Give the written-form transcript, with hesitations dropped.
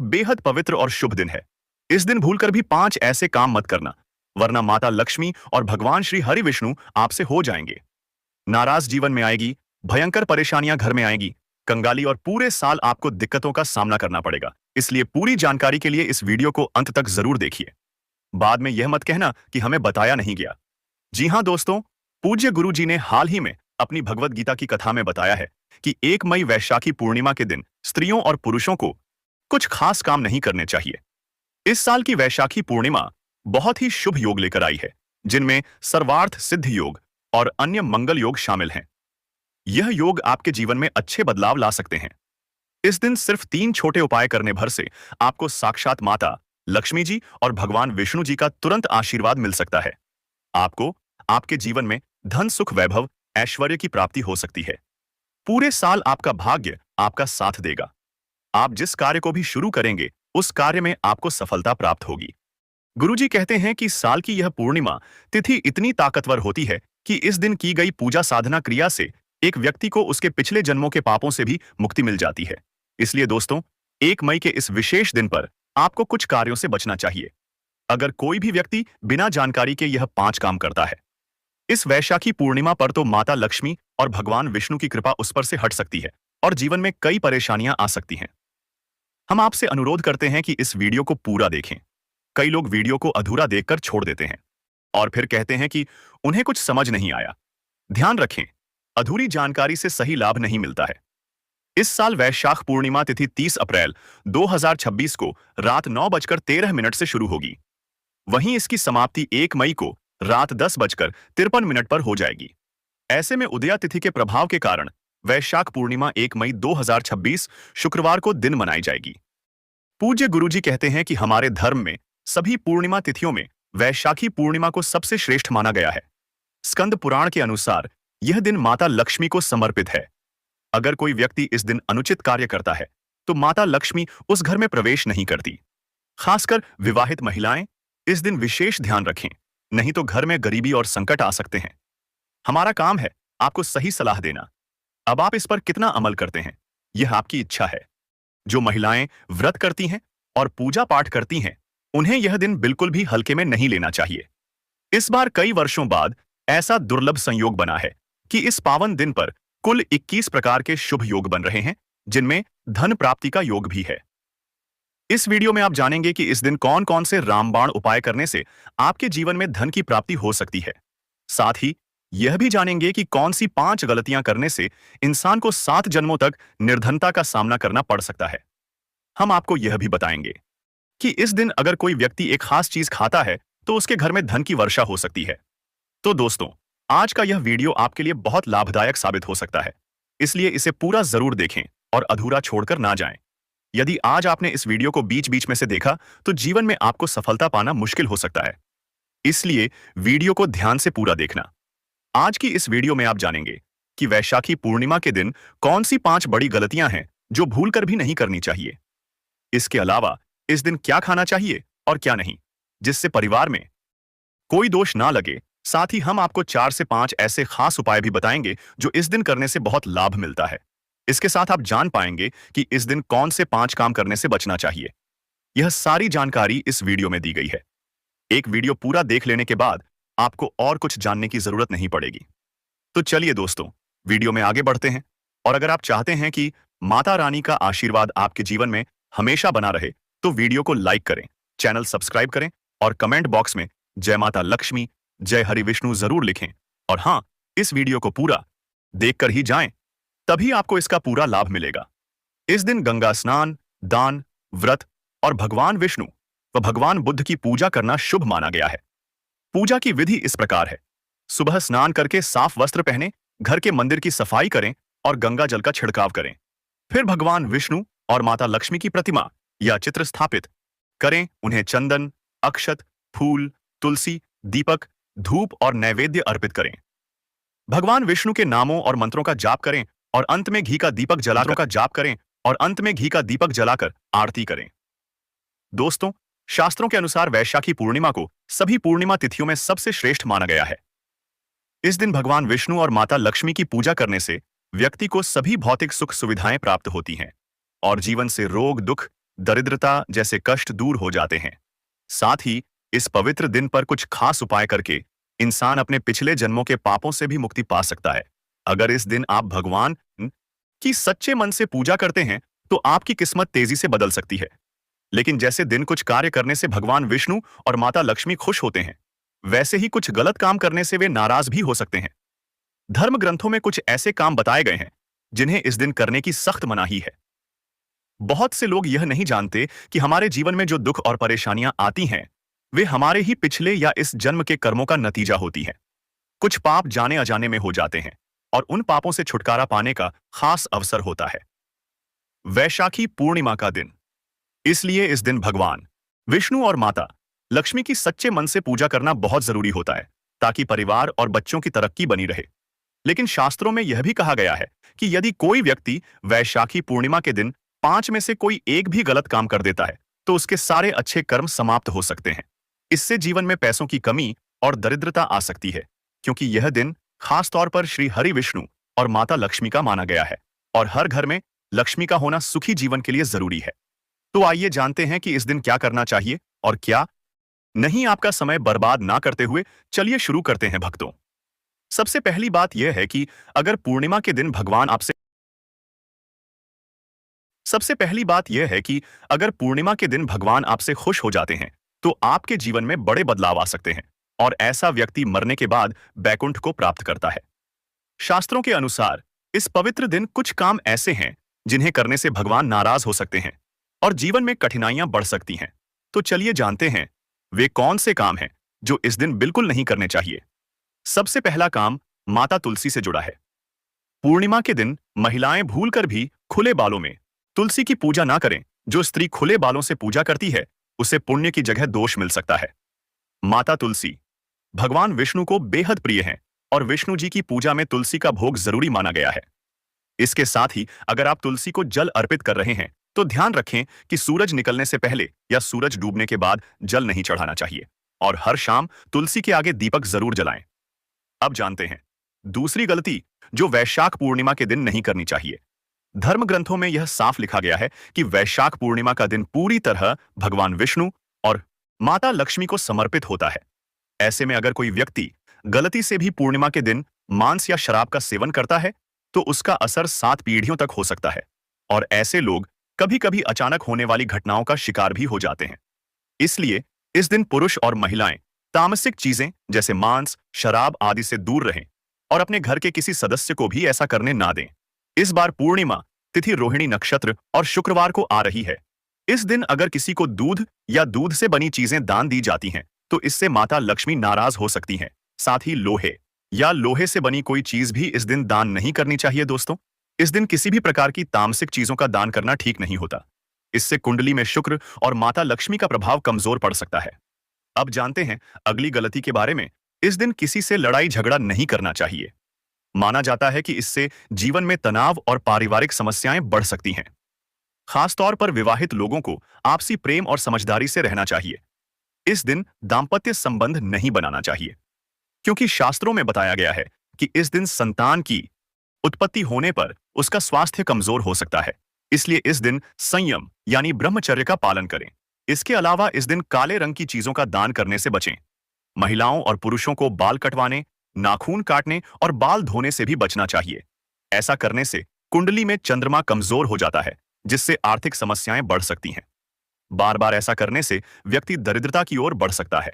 एक बेहद पवित्र और शुभ दिन है। इस दिन भूलकर भी 5 ऐसे काम मत करना, वरना माता लक्ष्मी और भगवान श्री हरि विष्णु आपसे हो जाएंगे। नाराज जीवन में आएगी, भयंकर परेशानियां घर में आएंगी, कंगाली और पूरे साल आपको दिक्कतों का सामना करना पड़ेगा। इसलिए पूरी जानकारी के लिए इस वीडियो को अंत तक जरूर देखिए। बाद में यह मत कहना कि हमें बताया नहीं गया। जी हां दोस्तों, पूज्य गुरु जी ने हाल ही में अपनी भगवत गीता की कथा में बताया है कि 1 मई वैशाखी पूर्णिमा के दिन स्त्रियों और पुरुषों को कुछ खास काम नहीं करने चाहिए। इस साल की वैशाखी पूर्णिमा बहुत ही शुभ योग लेकर आई है, जिनमें सर्वार्थ सिद्ध योग और अन्य मंगल योग शामिल हैं। यह योग आपके जीवन में अच्छे बदलाव ला सकते हैं। इस दिन सिर्फ 3 छोटे उपाय करने भर से आपको साक्षात माता लक्ष्मी जी और भगवान विष्णु जी का तुरंत आशीर्वाद मिल सकता है। आपको आपके जीवन में धन सुख वैभव ऐश्वर्य की प्राप्ति हो सकती है। पूरे साल आपका भाग्य आपका साथ देगा। आप जिस कार्य को भी शुरू करेंगे उस कार्य में आपको सफलता प्राप्त होगी। गुरुजी कहते हैं कि साल की यह पूर्णिमा तिथि इतनी ताकतवर होती है कि इस दिन की गई पूजा साधना क्रिया से एक व्यक्ति को उसके पिछले जन्मों के पापों से भी मुक्ति मिल जाती है। इसलिए दोस्तों, 1 मई के इस विशेष दिन पर आपको कुछ कार्यों से बचना चाहिए। अगर कोई भी व्यक्ति बिना जानकारी के यह 5 काम करता है, इस वैशाखी पूर्णिमा पर तो माता लक्ष्मी और भगवान विष्णु की कृपा उस पर से हट सकती है और जीवन में कई परेशानियां आ सकती हैं। हम आपसे अनुरोध करते हैं कि इस वीडियो को पूरा देखें। कई लोग वीडियो को अधूरा देखकर छोड़ देते हैं और फिर कहते हैं कि उन्हें कुछ समझ नहीं आया। ध्यान रखें, अधूरी जानकारी से सही लाभ नहीं मिलता है। इस साल वैशाख पूर्णिमा तिथि 30 अप्रैल 2026 को रात 9:13 से शुरू होगी। वहीं इसकी समाप्ति 1 मई को रात 10:53 पर हो जाएगी। ऐसे में उदया तिथि के प्रभाव के कारण वैशाख पूर्णिमा 1 मई 2026 शुक्रवार को दिन मनाई जाएगी। पूज्य गुरुजी कहते हैं कि हमारे धर्म में सभी पूर्णिमा तिथियों में वैशाखी पूर्णिमा को सबसे श्रेष्ठ माना गया है। स्कंद पुराण के अनुसार यह दिन माता लक्ष्मी को समर्पित है। अगर कोई व्यक्ति इस दिन अनुचित कार्य करता है तो माता लक्ष्मी उस घर में प्रवेश नहीं करती। खासकर विवाहित महिलाएं इस दिन विशेष ध्यान रखें, नहीं तो घर में गरीबी और संकट आ सकते हैं। हमारा काम है आपको सही सलाह देना। अब आप इस पर कितना अमल करते हैं, यह आपकी इच्छा है। जो महिलाएं व्रत करती हैं और पूजा पाठ करती हैं, उन्हें यह दिन बिल्कुल भी हल्के में नहीं लेना चाहिए। इस बार कई वर्षों बाद ऐसा दुर्लभ संयोग बना है कि इस पावन दिन पर कुल 21 प्रकार के शुभ योग बन रहे हैं, जिनमें धन प्राप्ति का योग भी है। इस वीडियो में आप जानेंगे कि इस दिन कौन कौन से रामबाण उपाय करने से आपके जीवन में धन की प्राप्ति हो सकती है। साथ ही यह भी जानेंगे कि कौन सी 5 गलतियां करने से इंसान को 7 जन्मों तक निर्धनता का सामना करना पड़ सकता है। हम आपको यह भी बताएंगे कि इस दिन अगर कोई व्यक्ति एक खास चीज खाता है तो उसके घर में धन की वर्षा हो सकती है। तो दोस्तों, आज का यह वीडियो आपके लिए बहुत लाभदायक साबित हो सकता है, इसलिए इसे पूरा जरूर देखें और अधूरा छोड़कर ना जाएं। यदि आज आपने इस वीडियो को बीच बीच में से देखा तो जीवन में आपको सफलता पाना मुश्किल हो सकता है। इसलिए वीडियो को ध्यान से पूरा देखना। आज की इस वीडियो में आप जानेंगे कि वैशाखी पूर्णिमा के दिन कौन सी 5 बड़ी गलतियां हैं जो भूलकर भी नहीं करनी चाहिए। इसके अलावा इस दिन क्या खाना चाहिए और क्या नहीं, जिससे परिवार में कोई दोष ना लगे। साथ ही हम आपको 4 से 5 ऐसे खास उपाय भी बताएंगे जो इस दिन करने से बहुत लाभ मिलता है। इसके साथ आप जान पाएंगे कि इस दिन कौन से 5 काम करने से बचना चाहिए। यह सारी जानकारी इस वीडियो में दी गई है। एक वीडियो पूरा देख लेने के बाद आपको और कुछ जानने की जरूरत नहीं पड़ेगी। तो चलिए दोस्तों, वीडियो में आगे बढ़ते हैं। और अगर आप चाहते हैं कि माता रानी का आशीर्वाद आपके जीवन में हमेशा बना रहे तो वीडियो को लाइक करें, चैनल सब्सक्राइब करें और कमेंट बॉक्स में जय माता लक्ष्मी, जय हरि विष्णु जरूर लिखें। और हाँ, इस वीडियो को पूरा देखकर ही जाएं, तभी आपको इसका पूरा लाभ मिलेगा। इस दिन गंगा स्नान, दान, व्रत और भगवान विष्णु व भगवान बुद्ध की पूजा करना शुभ माना गया है। पूजा की विधि इस प्रकार है। सुबह स्नान करके साफ वस्त्र पहने, घर के मंदिर की सफाई करें और गंगा जल का छिड़काव करें। फिर भगवान विष्णु और माता लक्ष्मी की प्रतिमा या चित्र स्थापित करें। उन्हें चंदन, अक्षत, फूल, तुलसी, दीपक, धूप और नैवेद्य अर्पित करें। भगवान विष्णु के नामों और मंत्रों का जाप करें और अंत में घी का दीपक जलाकर आरती करें। दोस्तों, शास्त्रों के अनुसार वैशाखी पूर्णिमा को सभी पूर्णिमा तिथियों में सबसे श्रेष्ठ माना गया है। इस दिन भगवान विष्णु और माता लक्ष्मी की पूजा करने से व्यक्ति को सभी भौतिक सुख सुविधाएं प्राप्त होती हैं और जीवन से रोग, दुख, दरिद्रता जैसे कष्ट दूर हो जाते हैं। साथ ही इस पवित्र दिन पर कुछ खास उपाय करके इंसान अपने पिछले जन्मों के पापों से भी मुक्ति पा सकता है। अगर इस दिन आप भगवान की सच्चे मन से पूजा करते हैं तो आपकी किस्मत तेजी से बदल सकती है। लेकिन जैसे दिन कुछ कार्य करने से भगवान विष्णु और माता लक्ष्मी खुश होते हैं, वैसे ही कुछ गलत काम करने से वे नाराज भी हो सकते हैं। धर्म ग्रंथों में कुछ ऐसे काम बताए गए हैं जिन्हें इस दिन करने की सख्त मनाही है। बहुत से लोग यह नहीं जानते कि हमारे जीवन में जो दुख और परेशानियां आती हैं, वे हमारे ही पिछले या इस जन्म के कर्मों का नतीजा होती हैं। कुछ पाप जाने अजाने में हो जाते हैं और उन पापों से छुटकारा पाने का खास अवसर होता है। वैशाखी पूर्णिमा का दिन, इसलिए इस दिन भगवान विष्णु और माता लक्ष्मी की सच्चे मन से पूजा करना बहुत जरूरी होता है, ताकि परिवार और बच्चों की तरक्की बनी रहे। लेकिन शास्त्रों में यह भी कहा गया है कि यदि कोई व्यक्ति वैशाखी पूर्णिमा के दिन 5 में से कोई एक भी गलत काम कर देता है तो उसके सारे अच्छे कर्म समाप्त हो सकते हैं। इससे जीवन में पैसों की कमी और दरिद्रता आ सकती है, क्योंकि यह दिन खास तौर पर श्री हरि विष्णु और माता लक्ष्मी का माना गया है और हर घर में लक्ष्मी का होना सुखी जीवन के लिए जरूरी है। तो आइए जानते हैं कि इस दिन क्या करना चाहिए और क्या नहीं। आपका समय बर्बाद ना करते हुए चलिए शुरू करते हैं भक्तों। सबसे पहली बात यह है कि अगर पूर्णिमा के दिन भगवान आपसे सबसे पहली बात यह है कि अगर पूर्णिमा के दिन भगवान आपसे खुश हो जाते हैं तो आपके जीवन में बड़े बदलाव आ सकते हैं और ऐसा व्यक्ति मरने के बाद बैकुंठ को प्राप्त करता है। शास्त्रों के अनुसार इस पवित्र दिन कुछ काम ऐसे हैं जिन्हें करने से भगवान नाराज हो सकते हैं और जीवन में कठिनाइयां बढ़ सकती हैं। तो चलिए जानते हैं वे कौन से काम हैं जो इस दिन बिल्कुल नहीं करने चाहिए। सबसे पहला काम माता तुलसी से जुड़ा है। पूर्णिमा के दिन महिलाएं भूलकर भी खुले बालों में तुलसी की पूजा ना करें। जो स्त्री खुले बालों से पूजा करती है उसे पुण्य की जगह दोष मिल सकता है। माता तुलसी भगवान विष्णु को बेहद प्रिय हैं और विष्णु जी की पूजा में तुलसी का भोग जरूरी माना गया है। इसके साथ ही अगर आप तुलसी को जल अर्पित कर रहे हैं तो ध्यान रखें कि सूरज निकलने से पहले या सूरज डूबने के बाद जल नहीं चढ़ाना चाहिए और हर शाम तुलसी के आगे दीपक जरूर जलाएं। अब जानते हैं दूसरी गलती जो वैशाख पूर्णिमा के दिन नहीं करनी चाहिए। धर्म ग्रंथों में यह साफ लिखा गया है कि वैशाख पूर्णिमा का दिन पूरी तरह भगवान विष्णु और माता लक्ष्मी को समर्पित होता है। ऐसे में अगर कोई व्यक्ति गलती से भी पूर्णिमा के दिन मांस या शराब का सेवन करता है तो उसका असर 7 पीढ़ियों तक हो सकता है और ऐसे लोग कभी-कभी अचानक होने वाली घटनाओं का शिकार भी हो जाते हैं। इसलिए इस दिन पुरुष और महिलाएं तामसिक चीजें जैसे मांस, शराब आदि से दूर रहें और अपने घर के किसी सदस्य को भी ऐसा करने ना दें। इस बार पूर्णिमा तिथि रोहिणी नक्षत्र और शुक्रवार को आ रही है। इस दिन अगर किसी को दूध या दूध से बनी चीजें दान दी जाती हैं तो इससे माता लक्ष्मी नाराज हो सकती हैं। साथ ही लोहे या लोहे से बनी कोई चीज भी इस दिन दान नहीं करनी चाहिए दोस्तों। इस दिन किसी भी प्रकार की तामसिक चीजों का दान करना ठीक नहीं होता। इससे कुंडली में शुक्र और माता लक्ष्मी का प्रभाव कमजोर पड़ सकता है। अब जानते हैं अगली गलती के बारे में। इस दिन किसी से लड़ाई झगड़ा नहीं करना चाहिए। माना जाता है कि इससे जीवन में तनाव और पारिवारिक समस्याएं बढ़ सकती हैं। खासतौर पर विवाहित लोगों को आपसी प्रेम और समझदारी से रहना चाहिए। इस दिन दाम्पत्य संबंध नहीं बनाना चाहिए, क्योंकि शास्त्रों में बताया गया है कि इस दिन संतान की उत्पत्ति होने पर उसका स्वास्थ्य कमजोर हो सकता है। इसलिए इस दिन संयम यानी ब्रह्मचर्य का पालन करें। इसके अलावा इस दिन काले रंग की चीजों का दान करने से बचें। महिलाओं और पुरुषों को बाल कटवाने, नाखून काटने और बाल धोने से भी बचना चाहिए। ऐसा करने से कुंडली में चंद्रमा कमजोर हो जाता है, जिससे आर्थिक समस्याएं बढ़ सकती हैं। बार बार ऐसा करने से व्यक्ति दरिद्रता की ओर बढ़ सकता है।